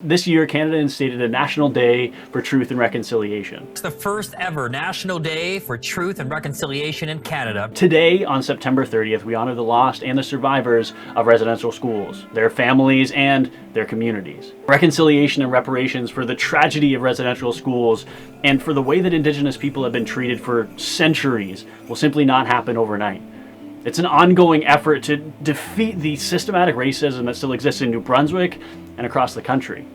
This year, Canada instated a National Day for Truth and Reconciliation. It's the first ever National Day for Truth and Reconciliation in Canada. Today, on September 30th, we honor the lost and the survivors of residential schools, their families, and their communities. Reconciliation and reparations for the tragedy of residential schools and for the way that Indigenous people have been treated for centuries will simply not happen overnight. It's an ongoing effort to defeat the systematic racism that still exists in New Brunswick and across the country.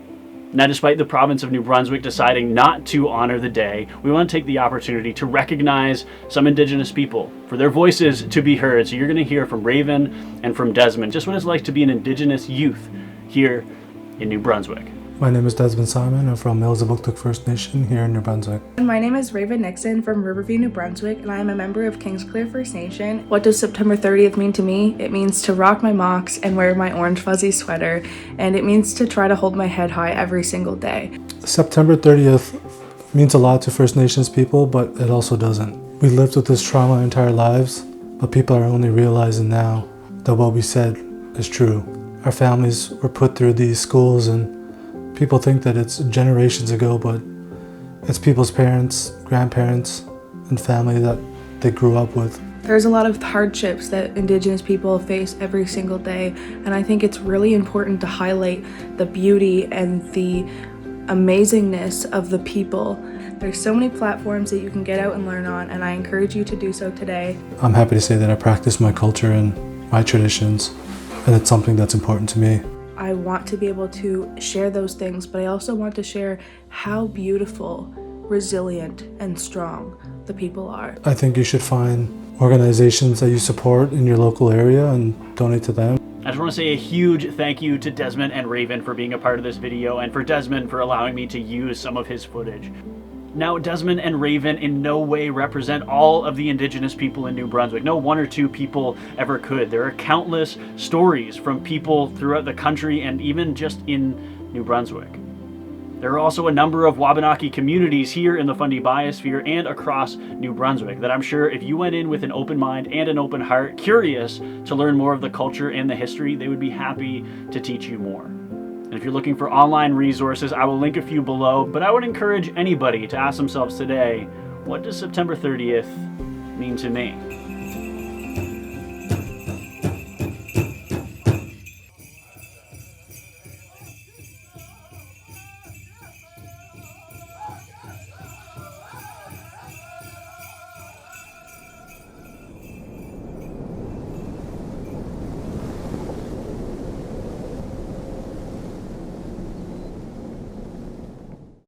Now, despite the province of New Brunswick deciding not to honor the day, we want to take the opportunity to recognize some Indigenous people, for their voices to be heard. So you're going to hear from Raven and from Desmond just what it's like to be an Indigenous youth here in New Brunswick. My name is Desmond Simon. I'm from Mills-Abuktuk First Nation here in New Brunswick. My name is Raven Nixon from Riverview, New Brunswick, and I am a member of Kingsclear First Nation. What does September 30th mean to me? It means to rock my mocks and wear my orange fuzzy sweater, and it means to try to hold my head high every single day. September 30th means a lot to First Nations people, but it also doesn't. We lived with this trauma our entire lives, but people are only realizing now that what we said is true. Our families were put through these schools, and people think that it's generations ago, but it's people's parents, grandparents, and family that they grew up with. There's a lot of hardships that Indigenous people face every single day, and I think it's really important to highlight the beauty and the amazingness of the people. There's so many platforms that you can get out and learn on, and I encourage you to do so today. I'm happy to say that I practice my culture and my traditions, and it's something that's important to me. I want to be able to share those things, but I also want to share how beautiful, resilient, and strong the people are. I think you should find organizations that you support in your local area and donate to them. I just want to say a huge thank you to Desmond and Raven for being a part of this video, and for Desmond for allowing me to use some of his footage. Now, Desmond and Raven in no way represent all of the Indigenous people in New Brunswick. No one or two people ever could. There are countless stories from people throughout the country and even just in New Brunswick. There are also a number of Wabanaki communities here in the Fundy Biosphere and across New Brunswick that I'm sure if you went in with an open mind and an open heart, curious to learn more of the culture and the history, they would be happy to teach you more. And if you're looking for online resources, I will link a few below, but I would encourage anybody to ask themselves today, what does September 30th mean to me?